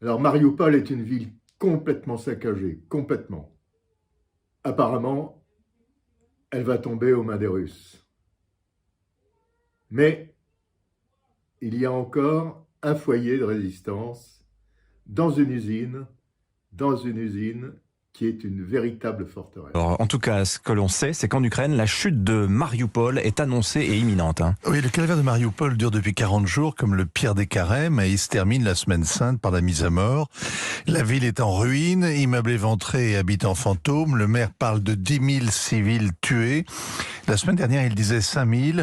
Alors Mariupol est une ville complètement saccagée, complètement. Apparemment, elle va tomber aux mains des Russes. Mais il y a encore un foyer de résistance dans une usine qui est une véritable forteresse. Alors, en tout cas, ce que l'on sait, c'est qu'en Ukraine, la chute de Mariupol est annoncée et imminente. Oui, le calvaire de Mariupol dure depuis 40 jours comme le pire des carèmes et il se termine la semaine sainte par la mise à mort. La ville est en ruine, immeubles éventrés et habitants fantômes. Le maire parle de 10 000 civils tués. La semaine dernière, il disait 5 000.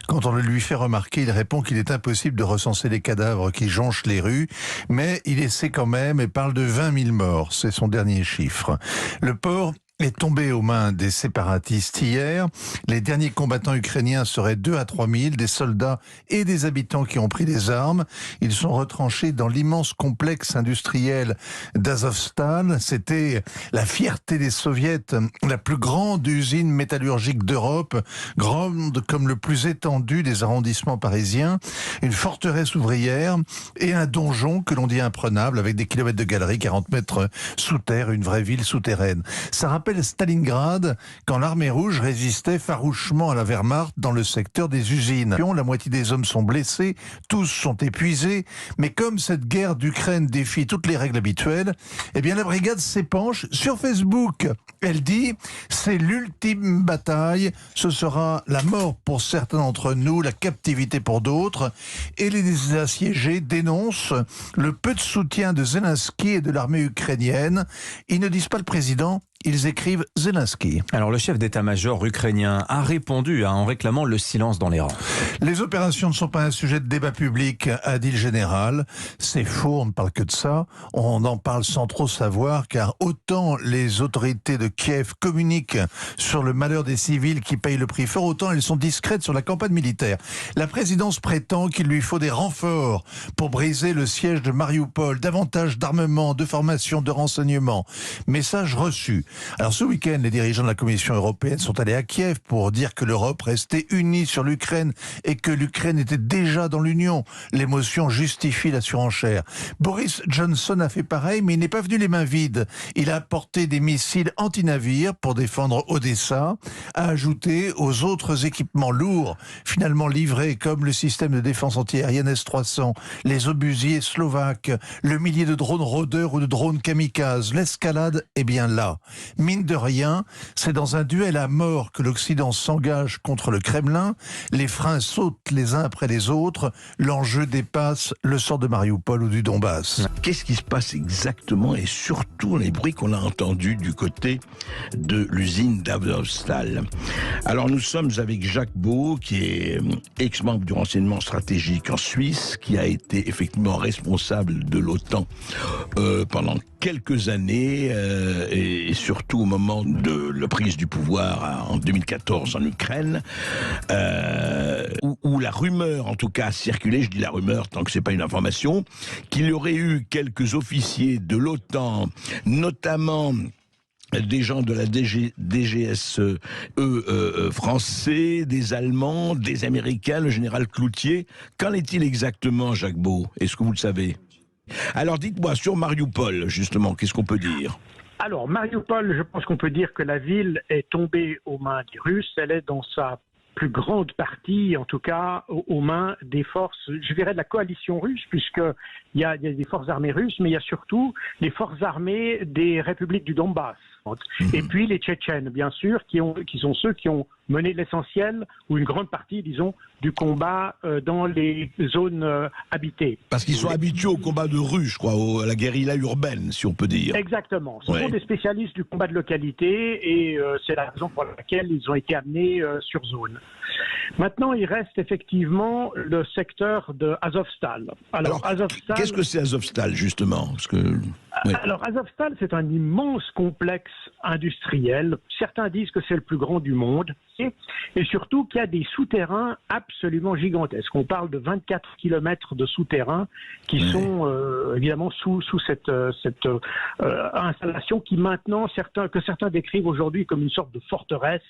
Quand on le lui fait remarquer, il répond qu'il est impossible de recenser les cadavres qui jonchent les rues, mais il essaie quand même et parle de 20 000 morts. C'est son dernier chiffre. Le port est tombé aux mains des séparatistes hier. Les derniers combattants ukrainiens seraient 2 à 3 000, des soldats et des habitants qui ont pris des armes. Ils sont retranchés dans l'immense complexe industriel d'Azovstal. C'était la fierté des soviets, la plus grande usine métallurgique d'Europe, grande comme le plus étendu des arrondissements parisiens, une forteresse ouvrière et un donjon que l'on dit imprenable avec des kilomètres de galeries, 40 mètres sous terre, une vraie ville souterraine. Ça rappelle Stalingrad, quand l'armée rouge résistait farouchement à la Wehrmacht dans le secteur des usines. La moitié des hommes sont blessés, tous sont épuisés, mais comme cette guerre d'Ukraine défie toutes les règles habituelles, eh bien la brigade s'épanche sur Facebook. Elle dit, c'est l'ultime bataille, ce sera la mort pour certains d'entre nous, la captivité pour d'autres, et les assiégés dénoncent le peu de soutien de Zelensky et de l'armée ukrainienne. Ils ne disent pas le président, ils écrivent Zelensky. Alors le chef d'état-major ukrainien a répondu en réclamant le silence dans les rangs. Les opérations ne sont pas un sujet de débat public, a dit le général. C'est faux, on ne parle que de ça. On en parle sans trop savoir, car autant les autorités de Kiev communiquent sur le malheur des civils qui payent le prix fort, autant elles sont discrètes sur la campagne militaire. La présidence prétend qu'il lui faut des renforts pour briser le siège de Mariupol, davantage d'armement, de formation, de renseignement. Message reçu. Alors ce week-end, les dirigeants de la Commission européenne sont allés à Kiev pour dire que l'Europe restait unie sur l'Ukraine et que l'Ukraine était déjà dans l'Union. L'émotion justifie la surenchère. Boris Johnson a fait pareil, mais il n'est pas venu les mains vides. Il a apporté des missiles anti-navires pour défendre Odessa, a ajouté aux autres équipements lourds finalement livrés comme le système de défense antiaérienne S-300, les obusiers slovaques, le millier de drones rôdeurs ou de drones kamikazes. L'escalade est bien là. Mine de rien, c'est dans un duel à mort que l'Occident s'engage contre le Kremlin. Les freins sautent les uns après les autres. L'enjeu dépasse le sort de Mariupol ou du Donbass. Qu'est-ce qui se passe exactement et surtout les bruits qu'on a entendus du côté de l'usine d'Azovstal? Alors nous sommes avec Jacques Beau, qui est ex-membre du renseignement stratégique en Suisse, qui a été effectivement responsable de l'OTAN pendant quelques années et surtout au moment de la prise du pouvoir en 2014 en Ukraine, où la rumeur, en tout cas, a circulé, je dis la rumeur tant que c'est pas une information, qu'il y aurait eu quelques officiers de l'OTAN, notamment des gens de la DGSE français, des Allemands, des Américains, le général Cloutier. Qu'en est-il exactement, Jacques Beau? Est-ce que vous le savez? Alors dites-moi, sur Mariupol, justement, qu'est-ce qu'on peut dire? Alors, Mariupol, je pense qu'on peut dire que la ville est tombée aux mains des Russes. Elle est dans sa plus grande partie, en tout cas, aux mains des forces, je dirais, de la coalition russe, puisqu'il y a des forces armées russes, mais il y a surtout les forces armées des républiques du Donbass. Et puis les Tchétchènes, bien sûr, qui sont ceux qui ont mené l'essentiel, ou une grande partie, disons, du combat dans les zones habitées. Parce qu'ils sont habitués au combat de rue, je crois, à la guérilla urbaine, si on peut dire. Exactement. Ce sont des spécialistes du combat de localité, et c'est la raison pour laquelle ils ont été amenés sur zone. Maintenant, il reste effectivement le secteur de Azovstal. Alors Azovstal, qu'est-ce que c'est Azovstal, justement? Alors, Azovstal, c'est un immense complexe industriel. Certains disent que c'est le plus grand du monde. Et surtout qu'il y a des souterrains absolument gigantesques. On parle de 24 kilomètres de souterrains qui sont évidemment sous cette installation qui maintenant, que certains décrivent aujourd'hui comme une sorte de forteresse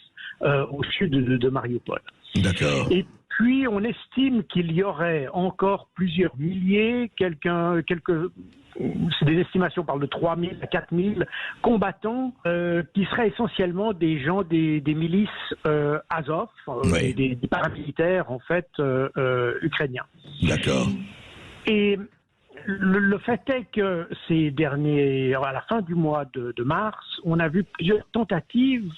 au sud de Mariupol. D'accord. Et puis on estime qu'il y aurait encore plusieurs milliers, c'est des estimations, parlent de 3 000 à 4 000 combattants qui seraient essentiellement des gens des milices Azov, Oui. des paramilitaires en fait ukrainiens. D'accord. Et le fait est que à la fin du mois de mars, on a vu plusieurs tentatives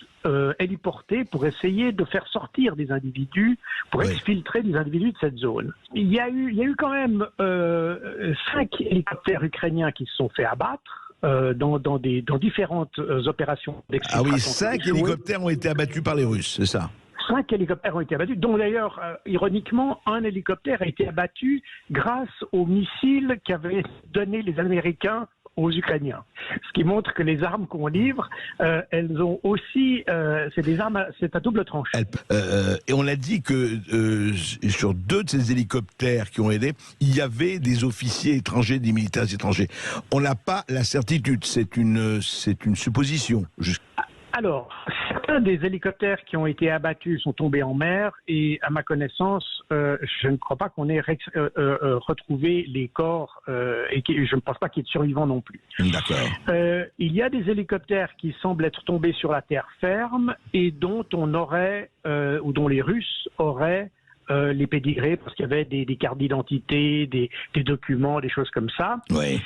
héliportées pour essayer de faire sortir des individus, pour Oui. exfiltrer des individus de cette zone. Il y a eu quand même 5 hélicoptères ukrainiens qui se sont fait abattre dans différentes opérations Ah d'exfiltration. oui, 5 hélicoptères ont été abattus par les Russes, c'est ça? 5 hélicoptères ont été abattus, dont d'ailleurs, ironiquement, un hélicoptère a été abattu grâce aux missiles qu'avaient donné les Américains aux Ukrainiens. Ce qui montre que les armes qu'on livre, elles ont aussi, c'est à double tranchant. Et on a dit que sur 2 de ces hélicoptères qui ont aidé, il y avait des officiers étrangers, des militaires étrangers. On n'a pas la certitude, c'est une supposition. Alors, certains des hélicoptères qui ont été abattus sont tombés en mer et, à ma connaissance, je ne crois pas qu'on ait retrouvé les corps et je ne pense pas qu'il y ait de survivants non plus. D'accord. Il y a des hélicoptères qui semblent être tombés sur la terre ferme et dont on aurait, ou dont les Russes auraient les pédigrés parce qu'il y avait des cartes d'identité, des documents, des choses comme ça. Oui.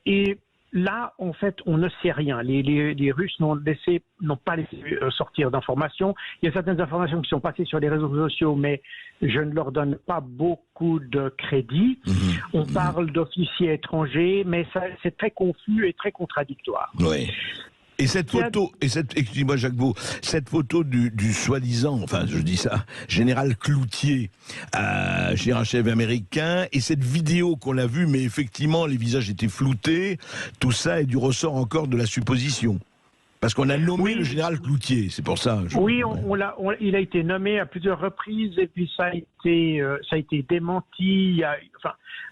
Et là, en fait, on ne sait rien. Les Russes n'ont pas laissé sortir d'informations. Il y a certaines informations qui sont passées sur les réseaux sociaux, mais je ne leur donne pas beaucoup de crédit. On parle d'officiers étrangers, mais c'est très confus et très contradictoire. Oui. Et cette photo, excusez-moi Jacques Beau, cette photo du soi-disant, enfin je dis ça, général Cloutier, général chef américain, et cette vidéo qu'on a vue, mais effectivement les visages étaient floutés, tout ça est du ressort encore de la supposition. Parce qu'on a nommé le général Cloutier, c'est pour ça. Il a été nommé à plusieurs reprises et puis ça a été démenti.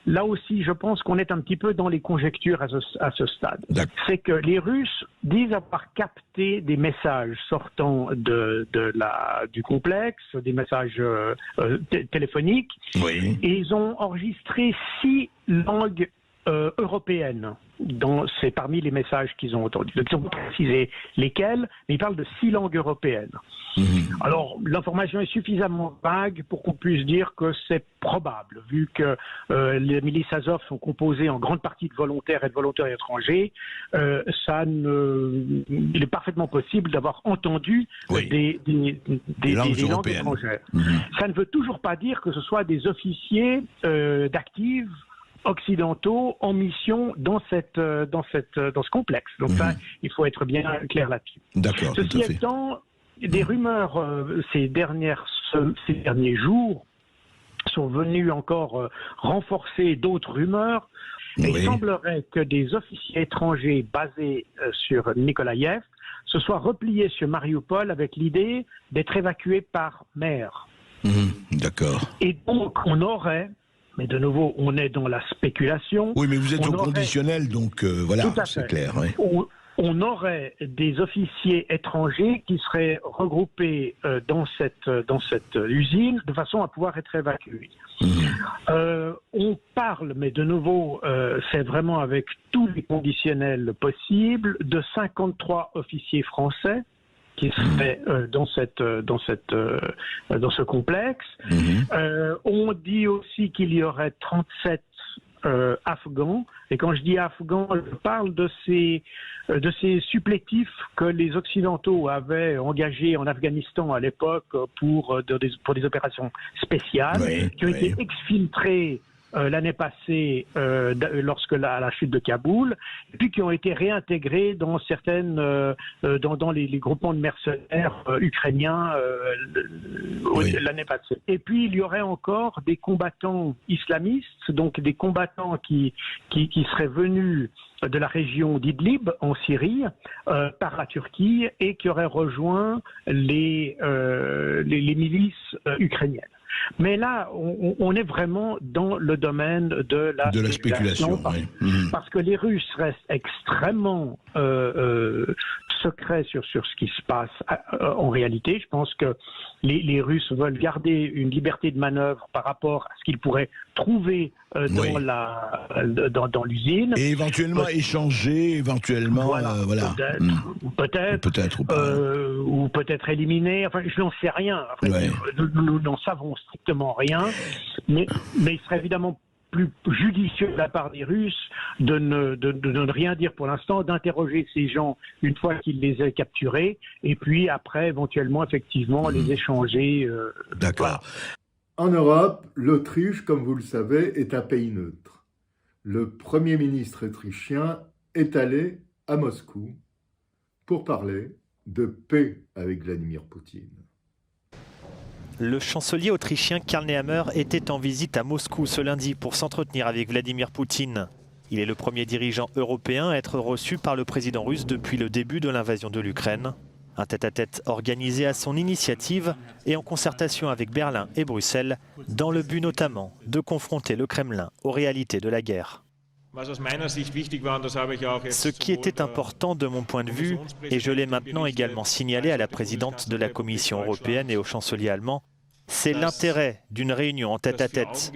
Là aussi, je pense qu'on est un petit peu dans les conjectures à ce stade. C'est que les Russes disent avoir capté des messages sortant du complexe, des messages téléphoniques, Oui. et ils ont enregistré 6 langues européennes. C'est parmi les messages qu'ils ont entendus. Donc, ils n'ont pas précisé lesquels, mais ils parlent de 6 langues européennes. Alors, l'information est suffisamment vague pour qu'on puisse dire que c'est probable, vu que les milices Azov sont composées en grande partie de volontaires et de volontaires étrangers. Il est parfaitement possible d'avoir entendu des langues étrangères. Ça ne veut toujours pas dire que ce soit des officiers d'actifs occidentaux en mission dans ce complexe. Donc ça, il faut être bien clair là-dessus. D'accord. Ceci étant, des rumeurs ces derniers jours sont venues encore renforcer d'autres rumeurs. Et il semblerait que des officiers étrangers basés sur Nikolaïev se soient repliés sur Mariupol avec l'idée d'être évacués par mer. D'accord. Et donc on aurait, mais de nouveau, on est dans la spéculation. Oui, mais vous êtes au conditionnel, donc voilà, c'est clair. Oui. On aurait des officiers étrangers qui seraient regroupés dans cette usine de façon à pouvoir être évacués. On parle, mais de nouveau, c'est vraiment avec tous les conditionnels possibles, de 53 officiers français qui seraient dans ce complexe. On dit aussi qu'il y aurait 37 Afghans. Et quand je dis Afghans, je parle de ces supplétifs que les Occidentaux avaient engagés en Afghanistan à l'époque pour des opérations spéciales, qui ont été exfiltrés l'année passée lorsque la chute de Kaboul, et puis qui ont été réintégrés dans dans les groupements de mercenaires ukrainiens l'année passée. Et puis il y aurait encore des combattants islamistes, donc des combattants qui seraient venus de la région d'Idlib en Syrie par la Turquie et qui auraient rejoint les milices ukrainiennes. Mais là, on est vraiment dans le domaine de la spéculation. parce que les Russes restent extrêmement secrets sur ce qui se passe en réalité. Je pense que les Russes veulent garder une liberté de manœuvre par rapport à ce qu'ils pourraient trouver dans l'usine. Et éventuellement échanger, éventuellement... Peut-être ou pas. Ou peut-être éliminer. Enfin, je n'en sais rien. Enfin, nous n'en savons strictement rien. Mais il serait évidemment plus judicieux de la part des Russes de ne rien dire pour l'instant, d'interroger ces gens une fois qu'ils les aient capturés, et puis après, éventuellement, effectivement, les échanger. D'accord. En Europe, l'Autriche, comme vous le savez, est un pays neutre. Le Premier ministre autrichien est allé à Moscou pour parler de paix avec Vladimir Poutine. Le chancelier autrichien Karl Nehammer était en visite à Moscou ce lundi pour s'entretenir avec Vladimir Poutine. Il est le premier dirigeant européen à être reçu par le président russe depuis le début de l'invasion de l'Ukraine. Un tête-à-tête organisé à son initiative et en concertation avec Berlin et Bruxelles, dans le but notamment de confronter le Kremlin aux réalités de la guerre. Ce qui était important de mon point de vue, et je l'ai maintenant également signalé à la présidente de la Commission européenne et au chancelier allemand, c'est l'intérêt d'une réunion en tête-à-tête.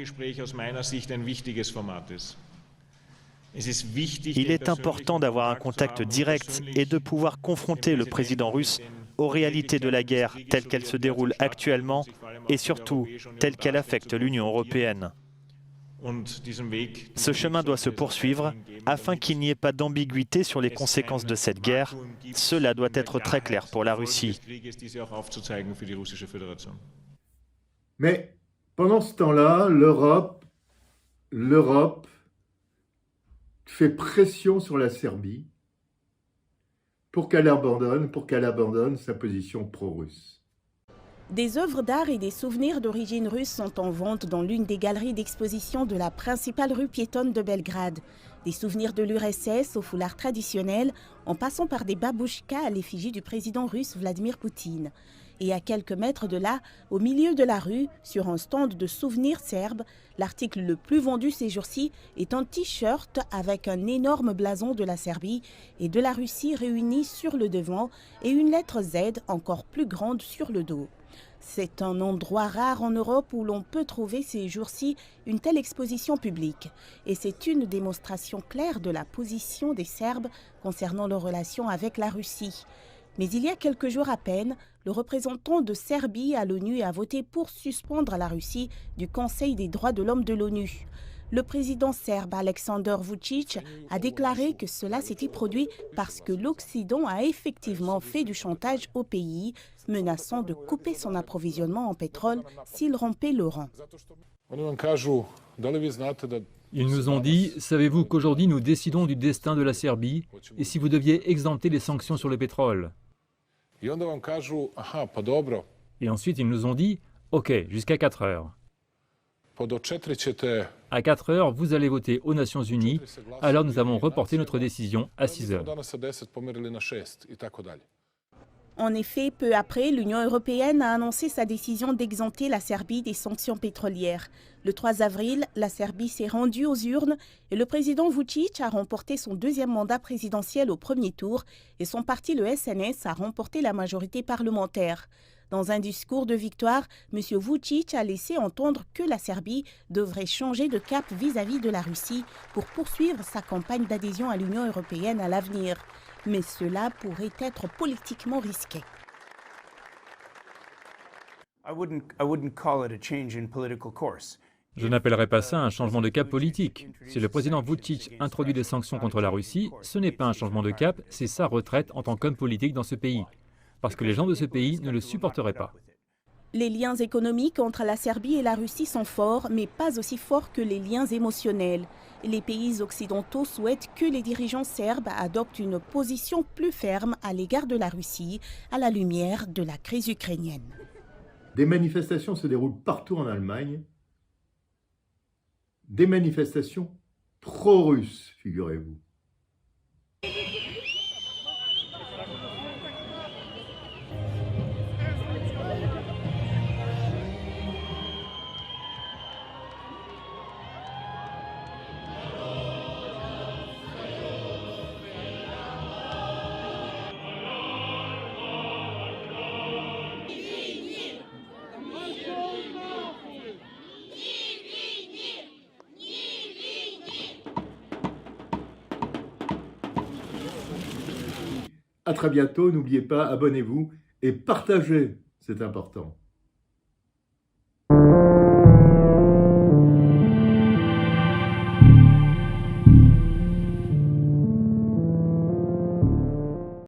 Il est important d'avoir un contact direct et de pouvoir confronter le président russe aux réalités de la guerre telle qu'elle se déroule actuellement et surtout telle qu'elle affecte l'Union européenne. Ce chemin doit se poursuivre afin qu'il n'y ait pas d'ambiguïté sur les conséquences de cette guerre. Cela doit être très clair pour la Russie. Mais pendant ce temps-là, l'Europe fait pression sur la Serbie pour qu'elle abandonne sa position pro-russe. Des œuvres d'art et des souvenirs d'origine russe sont en vente dans l'une des galeries d'exposition de la principale rue piétonne de Belgrade. Des souvenirs de l'URSS au foulard traditionnel, en passant par des babouchkas à l'effigie du président russe Vladimir Poutine. Et à quelques mètres de là, au milieu de la rue, sur un stand de souvenirs serbes, l'article le plus vendu ces jours-ci est un t-shirt avec un énorme blason de la Serbie et de la Russie réunis sur le devant et une lettre Z encore plus grande sur le dos. C'est un endroit rare en Europe où l'on peut trouver ces jours-ci une telle exposition publique. Et c'est une démonstration claire de la position des Serbes concernant leurs relations avec la Russie. Mais il y a quelques jours à peine, le représentant de Serbie à l'ONU a voté pour suspendre la Russie du Conseil des droits de l'homme de l'ONU. Le président serbe Aleksandar Vučić a déclaré que cela s'était produit parce que l'Occident a effectivement fait du chantage au pays, menaçant de couper son approvisionnement en pétrole s'il rompait le rang. Ils nous ont dit, savez-vous qu'aujourd'hui nous décidons du destin de la Serbie et si vous deviez exempter les sanctions sur le pétrole? Et ensuite ils nous ont dit, ok, jusqu'à 4 heures. À 4 heures, vous allez voter aux Nations Unies, alors nous avons reporté notre décision à 6 heures. En effet, peu après, l'Union européenne a annoncé sa décision d'exempter la Serbie des sanctions pétrolières. Le 3 avril, la Serbie s'est rendue aux urnes et le président Vučić a remporté son deuxième mandat présidentiel au premier tour et son parti, le SNS, a remporté la majorité parlementaire. Dans un discours de victoire, M. Vučić a laissé entendre que la Serbie devrait changer de cap vis-à-vis de la Russie pour poursuivre sa campagne d'adhésion à l'Union européenne à l'avenir. Mais cela pourrait être politiquement risqué. Je n'appellerais pas ça un changement de cap politique. Si le président Vučić introduit des sanctions contre la Russie, ce n'est pas un changement de cap, c'est sa retraite en tant qu'homme politique dans ce pays. Parce que les gens de ce pays ne le supporteraient pas. Les liens économiques entre la Serbie et la Russie sont forts, mais pas aussi forts que les liens émotionnels. Les pays occidentaux souhaitent que les dirigeants serbes adoptent une position plus ferme à l'égard de la Russie, à la lumière de la crise ukrainienne. Des manifestations se déroulent partout en Allemagne. Des manifestations pro-russes, figurez-vous. À très bientôt, n'oubliez pas, abonnez-vous et partagez, c'est important.